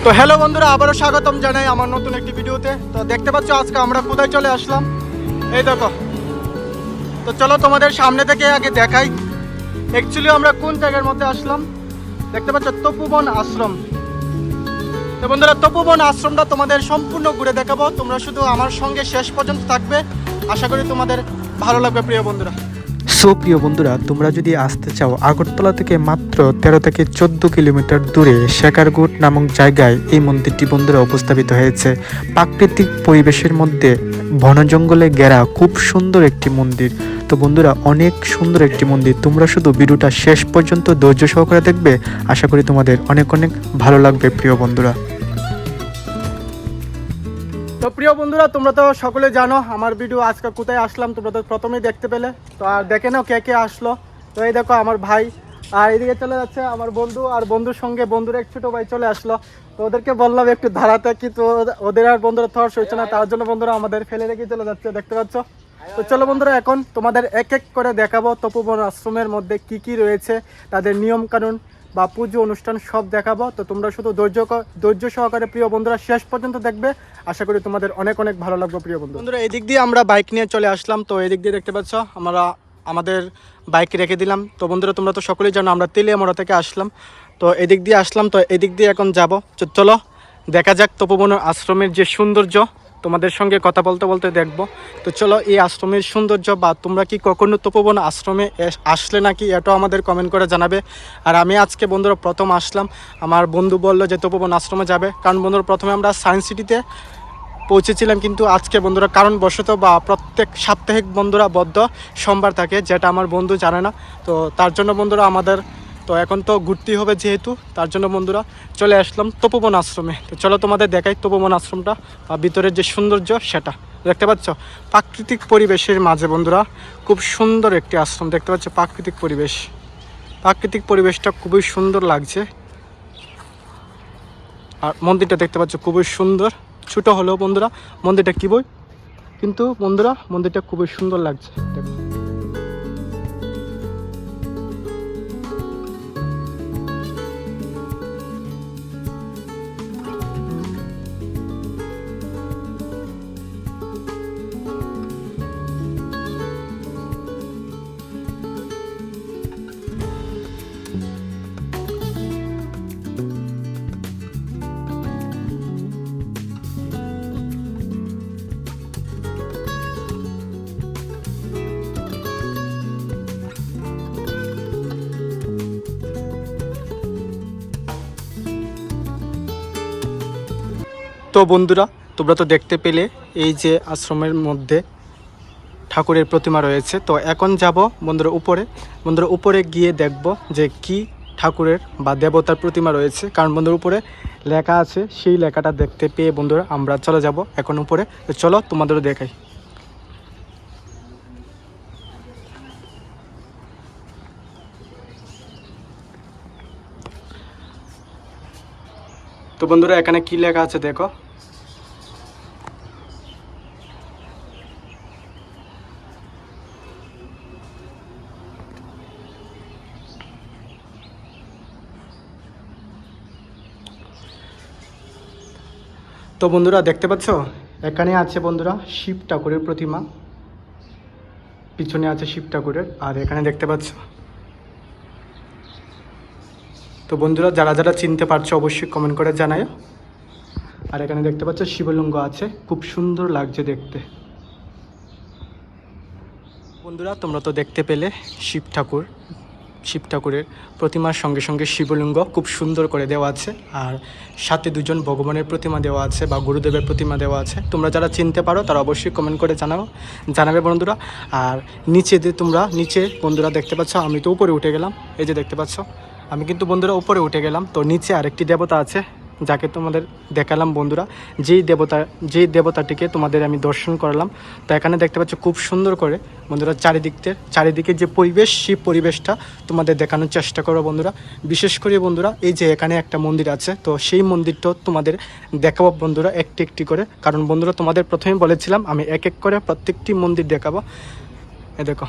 তো হ্যালো বন্ধুরা, আবারও স্বাগতম জানাই আমার নতুন একটি ভিডিওতে। তো দেখতে পাচ্ছ আজকে আমরা কোথায় চলে আসলাম, এই দেখো। তো চলো তোমাদের সামনে থেকে আগে দেখাই অ্যাকচুয়ালি আমরা কোন জায়গার মধ্যে আসলাম। দেখতে পাচ্ছ তপোবন আশ্রম। তো বন্ধুরা, তপোবন আশ্রমটা তোমাদের সম্পূর্ণ ঘুরে দেখাবো, তোমরা শুধু আমার সঙ্গে শেষ পর্যন্ত থাকবে। আশা করি তোমাদের ভালো লাগবে প্রিয় বন্ধুরা। প্রিয় বন্ধুরা, তোমরা যদি আসতে চাও আগরতলা থেকে মাত্র 13 থেকে 14 কিলোমিটার দূরে শেখারগুট নামক জায়গায় এই মন্দিরটি বন্ধুরা অবস্থাপিত হয়েছে। প্রাকৃতিক পরিবেশের মধ্যে বন জঙ্গলে ঘেরা খুব সুন্দর একটি মন্দির। তো বন্ধুরা, অনেক সুন্দর একটি মন্দির, তোমরা শুধু ভিডিওটা শেষ পর্যন্ত ধৈর্য সহকারে দেখবে। আশা করি তোমাদের অনেক অনেক ভালো লাগবে প্রিয় বন্ধুরা। তো প্রিয় বন্ধুরা, তোমরা তো সকলে জানো আমার ভিডিও আজকে কোথায় আসলাম, তোমরা তো প্রথমেই দেখতে পেলে। তো আর দেখে নাও কে কে আসলো। তো এই দেখো আমার ভাই, আর এদিকে চলে যাচ্ছে আমার বন্ধু, আর বন্ধুর সঙ্গে বন্ধুর এক ছোটো ভাই চলে আসলো। তো ওদেরকে বললাম একটু ধারাতে, কিন্তু ওদের আর বন্ধুরা থর্স হচ্ছে না, তার জন্য বন্ধুরা আমাদের ফেলে রেখে চলে যাচ্ছে, দেখতে পাচ্ছ। তো চলো বন্ধুরা, এখন তোমাদের এক এক করে দেখাবো তপোবন আশ্রমের মধ্যে কি কি রয়েছে, তাদের নিয়ম কানুন বা পুজো অনুষ্ঠান সব দেখাবো। তো তোমরা শুধু ধৈর্য সহকারে প্রিয় বন্ধুরা শেষ পর্যন্ত দেখবে। আশা করি তোমাদের অনেক অনেক ভালো লাগবে প্রিয় বন্ধুরা। এদিক দিয়ে আমরা বাইক নিয়ে চলে আসলাম। তো এদিক দিয়ে দেখতে পাচ্ছ আমরা আমাদের বাইক রেখে দিলাম। তো বন্ধুরা, তোমরা তো সকলেই জানো আমরা তেলিয়ামোড়া থেকে আসলাম। তো এদিক দিয়ে আসলাম, তো এদিক দিয়ে এখন যাব। চলো দেখা যাক তপোবন আশ্রমের যে সৌন্দর্য, তোমাদের সঙ্গে কথা বলতে বলতে দেখবো। তো চলো এই আশ্রমের সৌন্দর্য, বা তোমরা কি কখনো তপোবন আশ্রমে আসলে নাকি, এটাও আমাদের কমেন্ট করে জানাবে। আর আমি আজকে বন্ধুরা প্রথম আসলাম, আমার বন্ধু বললো যে তপোবন আশ্রমে যাবে, কারণ বন্ধুরা প্রথমে আমরা সায়েন্স সিটিতে পৌঁছেছিলাম, কিন্তু আজকে বন্ধুরা কারণবশত বা প্রত্যেক সাপ্তাহিক বন্ধুরা বদ্ধ সোমবার থাকে, যেটা আমার বন্ধু জানে না। তো তার জন্য বন্ধুরা আমাদের তো এখন তো ঘুরতেই হবে, যেহেতু তার জন্য বন্ধুরা চলে আসলাম তপোবন আশ্রমে। তো চলো তোমাদের দেখাই তপোবন আশ্রমটা বা ভিতরের যে সৌন্দর্য সেটা। দেখতে পাচ্ছ প্রাকৃতিক পরিবেশের মাঝে বন্ধুরা খুব সুন্দর একটি আশ্রম, দেখতে পাচ্ছ প্রাকৃতিক পরিবেশটা খুবই সুন্দর লাগছে। আর মন্দিরটা দেখতে পাচ্ছ খুবই সুন্দর, ছোট হলেও বন্ধুরা মন্দিরটা কি বই, কিন্তু বন্ধুরা মন্দিরটা খুবই সুন্দর লাগছে, দেখো। তো বন্ধুরা, তোমরা তো দেখতে পেলে এই যে আশ্রমের মধ্যে ঠাকুরের প্রতিমা রয়েছে। তো এখন যাব বন্ধুরা উপরে গিয়ে দেখব যে কি ঠাকুরের বা দেবতার প্রতিমা রয়েছে, কারণ বন্ধুর উপরে লেখা আছে, সেই লেখাটা দেখতে পেয়ে বন্ধুরা আমরা চলে যাব এখন উপরে। তো চলো তোমাদেরও দেখাই। তো বন্ধুরা এখানে কি লেখা আছে দেখো। তো বন্ধুরা দেখতে পাচ্ছ এখানে আছে বন্ধুরা শিব ঠাকুরের প্রতিমা, পিছনে আছে শিব ঠাকুরের, আর এখানে দেখতে পাচ্ছ। তো বন্ধুরা যারা যারা চিনতে পারছো অবশ্যই কমেন্ট করে জানায়। আর এখানে দেখতে পাচ্ছ শিবলিঙ্গ আছে, খুব সুন্দর লাগছে দেখতে। বন্ধুরা তোমরা তো দেখতে পেলে শিব ঠাকুরের প্রতিমার সঙ্গে সঙ্গে শিবলিঙ্গ খুব সুন্দর করে দেওয়া আছে, আর সাথে দুজন ভগবানের প্রতিমা দেওয়া আছে বা গুরুদেবের প্রতিমা দেওয়া আছে। তোমরা যারা চিনতে পারো তারা অবশ্যই কমেন্ট করে জানাবে বন্ধুরা। আর নিচে বন্ধুরা দেখতে পাচ্ছ, আমি তো উপরে উঠে গেলাম, এই যে দেখতে পাচ্ছ আমি কিন্তু বন্ধুরা উপরে উঠে গেলাম। তো নিচে আরেকটি দেবতা আছে যাকে তোমাদের দেখালাম বন্ধুরা, যেই দেবতাটিকে তোমাদের আমি দর্শন করালাম। তো এখানে দেখতে পাচ্ছ খুব সুন্দর করে বন্ধুরা চারিদিকে যে পরিবেশ, সেই পরিবেশটা তোমাদের দেখানোর চেষ্টা করো বন্ধুরা। বিশেষ করে বন্ধুরা এই যে এখানে একটা মন্দির আছে, তো সেই মন্দিরটাও তোমাদের দেখাবো বন্ধুরা একটি একটি করে, কারণ বন্ধুরা তোমাদের প্রথমে বলেছিলাম আমি এক এক করে প্রত্যেকটি মন্দির দেখাবো। দেখো,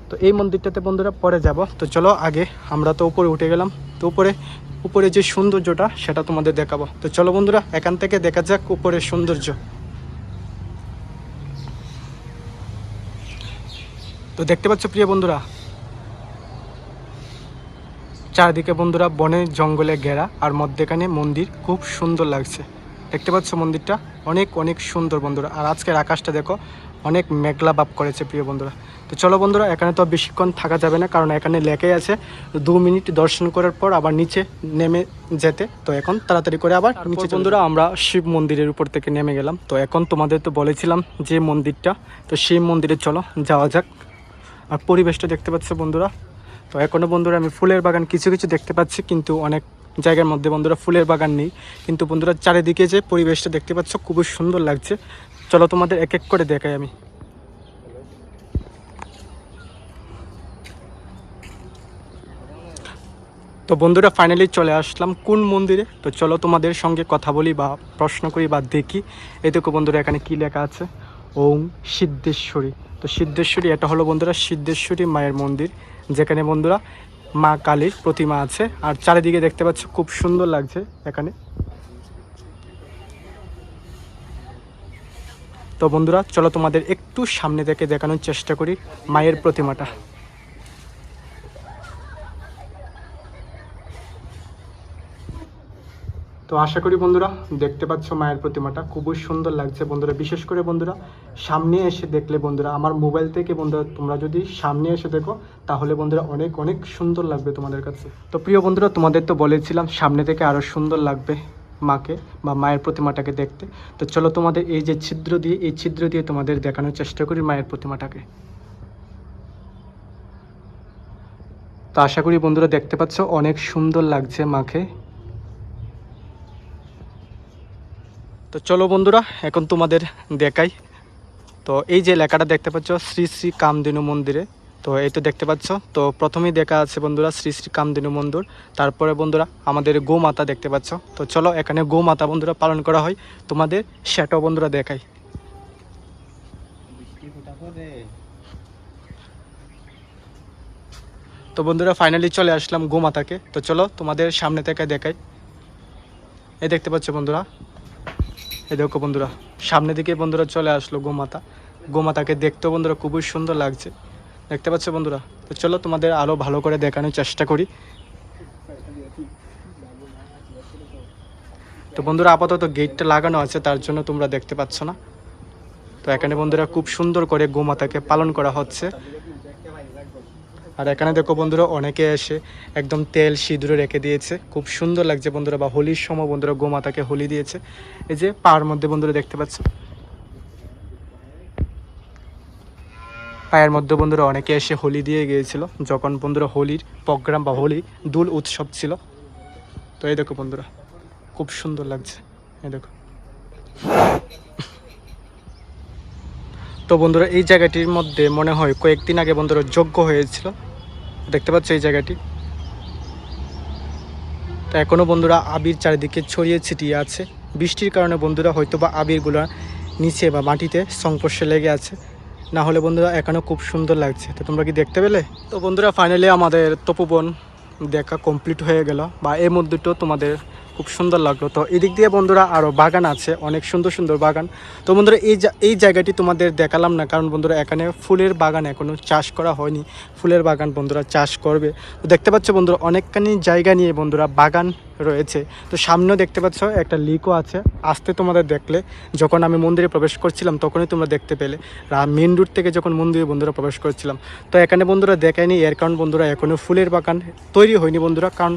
তো এই মন্দিরটাতে বন্ধুরা পরে যাব। তো চলো আগে আমরা তো উপরে উঠে গেলাম, তো উপরে উপরে যে সৌন্দর্যটা সেটা তোমাদের দেখাবো। তো চলো বন্ধুরা এখান থেকে দেখা যাক উপরের সৌন্দর্য। তো দেখতে পাচ্ছ প্রিয় বন্ধুরা, চারদিকে বন্ধুরা বনে জঙ্গলে ঘেরা, আর মধ্যেখানে মন্দির, খুব সুন্দর লাগছে। দেখতে পাচ্ছ মন্দিরটা অনেক অনেক সুন্দর বন্ধুরা। আর আজকের আকাশটা দেখো অনেক মেঘলা ভাব করেছে প্রিয় বন্ধুরা। তো চলো বন্ধুরা এখানে তো বেশিক্ষণ থাকা যাবে না, কারণ এখানে লেখাই আছে 2 মিনিট দর্শন করার পর আবার নিচে নেমে যেতে। তো এখন তাড়াতাড়ি করে আবার নিচে বন্ধুরা আমরা শিব মন্দিরের উপর থেকে নেমে গেলাম। তো এখন তোমাদের তো বলেছিলাম যে মন্দিরটা, তো সেই মন্দিরে চলো যাওয়া যাক। আর পরিবেশটা দেখতে পাচ্ছ বন্ধুরা। তো এখনও বন্ধুরা আমি ফুলের বাগান কিছু কিছু দেখতে পাচ্ছি, কিন্তু অনেক জায়গার মধ্যে বন্ধুরা ফুলের বাগান নেই। কিন্তু বন্ধুরা চারিদিকে যে পরিবেশটা দেখতে পাচ্ছ খুবই সুন্দর লাগছে। চলো তোমাদের এক এক করে দেখাই আমি। তো বন্ধুরা ফাইনালি চলে আসলাম কোন মন্দিরে। তো চলো তোমাদের সঙ্গে কথা বলি বা প্রশ্ন করি বা দেখি। এই দেখো বন্ধুরা এখানে কি লেখা আছে, ওম সিদ্ধেশ্বরী। তো সিদ্ধেশ্বরী এটা হলো বন্ধুরা সিদ্ধেশ্বরী মায়ের মন্দির, যেখানে বন্ধুরা মা কালীর প্রতিমা আছে। আর চারিদিকে দেখতে পাচ্ছ খুব সুন্দর লাগছে এখানে। তো বন্ধুরা চলো তোমাদের একটু সামনে থেকে দেখানোর চেষ্টা করি মায়ের প্রতিমাটা। তো আশা করি বন্ধুরা দেখতে পাচ্ছ মায়ের প্রতিমাটা খুবই সুন্দর লাগছে বন্ধুরা। বিশেষ করে বন্ধুরা সামনে এসে দেখলে বন্ধুরা, আমার মোবাইল থেকে বন্ধুরা তোমরা যদি সামনে এসে দেখো তাহলে বন্ধুরা অনেক অনেক সুন্দর লাগবে তোমাদের কাছে। তো প্রিয় বন্ধুরা তোমাদের তো বলেছিলাম সামনে থেকে আরও সুন্দর লাগবে মাকে বা মায়ের প্রতিমাটাকে দেখতে। তো চলো তোমাদের এই যে ছিদ্র দিয়ে, এই ছিদ্র দিয়ে তোমাদের দেখানোর চেষ্টা করি মায়ের প্রতিমাটাকে। তো আশা করি বন্ধুরা দেখতে পাচ্ছ অনেক সুন্দর লাগছে মাকে। তো চলো বন্ধুরা এখন তোমাদের দেখাই। তো এই যে লেখাটা দেখতে পাচ্ছ শ্রী শ্রী কামধেনু মন্দিরে, তো এই তো দেখতে পাচ্ছ। তো প্রথমেই দেখা আছে বন্ধুরা শ্রী শ্রী কামধেনু মন্দির, তারপরে বন্ধুরা আমাদের গোমাতা দেখতে পাচ্ছ। তো চলো এখানে গোমাতা বন্ধুরা পালন করা হয়, তোমাদের সেটাও বন্ধুরা দেখাই। তো বন্ধুরা ফাইনালি চলে আসলাম গোমাতাকে। তো চলো তোমাদের সামনে থেকে দেখাই। এই দেখতে পাচ্ছ বন্ধুরা, এই দেখো বন্ধুরা সামনে দিকে বন্ধুরা চলে আসলো গোমাতা। গোমাতাকে দেখতেও বন্ধুরা খুবই সুন্দর লাগছে, দেখতে পাচ্ছ বন্ধুরা। তো চলো তোমাদের আরও ভালো করে দেখানোর চেষ্টা করি। তো বন্ধুরা আপাতত গেটটা লাগানো আছে, তার জন্য তোমরা দেখতে পাচ্ছ না। তো এখানে বন্ধুরা খুব সুন্দর করে গোমাতাকে পালন করা হচ্ছে। আর এখানে দেখো বন্ধুরা অনেকে এসে একদম তেল সিঁদুরে রেখে দিয়েছে, খুব সুন্দর লাগছে বন্ধুরা। বা হোলির সময় বন্ধুরা গোমাতাকে হোলি দিয়েছে। এই যে পায়ের মধ্যে বন্ধুরা দেখতে পাচ্ছ, পায়ের মধ্যে বন্ধুরা অনেকে এসে হোলি দিয়ে গিয়েছিল যখন বন্ধুরা হোলির প্রোগ্রাম বা হোলি দোল উৎসব ছিল। তো এই দেখো বন্ধুরা খুব সুন্দর লাগছে, এই দেখো। তো বন্ধুরা এই জায়গাটির মধ্যে মনে হয় কয়েকদিন আগে বন্ধুরা যজ্ঞ হয়েছিল, দেখতে পাচ্ছ এই জায়গাটি। তো এখনও বন্ধুরা আবির চারিদিকে ছড়িয়ে ছিটিয়ে আছে। বৃষ্টির কারণে বন্ধুরা হয়তো বা আবিরগুলো নিচে বা মাটিতে সংস্পর্শে লেগে আছে, না হলে বন্ধুরা এখনও খুব সুন্দর লাগছে। তো তোমরা কি দেখতে পেলে? তো বন্ধুরা ফাইনালি আমাদের তপোবন দেখা কমপ্লিট হয়ে গেল, বা এই মন্দিরটাও তোমাদের খুব সুন্দর লাগলো। তো এদিক দিয়ে বন্ধুরা আরও বাগান আছে, অনেক সুন্দর সুন্দর বাগান। তো বন্ধুরা এই জায়গাটি তোমাদের দেখালাম না, কারণ বন্ধুরা এখানে ফুলের বাগান এখনও চাষ করা হয়নি। ফুলের বাগান বন্ধুরা চাষ করবে। তো দেখতে পাচ্ছ বন্ধুরা অনেকখানি জায়গা নিয়ে বন্ধুরা বাগান রয়েছে। তো সামনেও দেখতে পাচ্ছ একটা লিকও আছে। আসতে তোমাদের দেখলে, যখন আমি মন্দিরে প্রবেশ করছিলাম তখনই তোমরা দেখতে পেলে, মেন রোড থেকে যখন মন্দিরে বন্ধুরা প্রবেশ করছিলাম। তো এখানে বন্ধুরা দেখায়নি, এর কারণ বন্ধুরা এখনও ফুলের বাগান তৈরি হয়নি বন্ধুরা, কারণ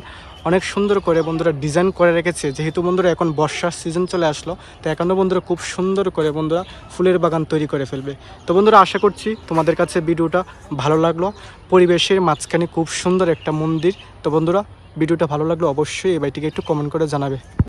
অনেক সুন্দর করে বন্ধুরা ডিজাইন করে রেখেছে। যেহেতু বন্ধুরা এখন বর্ষার সিজন চলে আসলো, তো এখনও বন্ধুরা খুব সুন্দর করে বন্ধুরা ফুলের বাগান তৈরি করে ফেলবে। তো বন্ধুরা আশা করছি তোমাদের কাছে ভিডিওটা ভালো লাগলো। পরিবেশের মাঝখানে খুব সুন্দর একটা মন্দির। তো বন্ধুরা ভিডিওটা ভালো লাগলো অবশ্যই এই বাড়িটিকে একটু কমেন্ট করে জানাবে।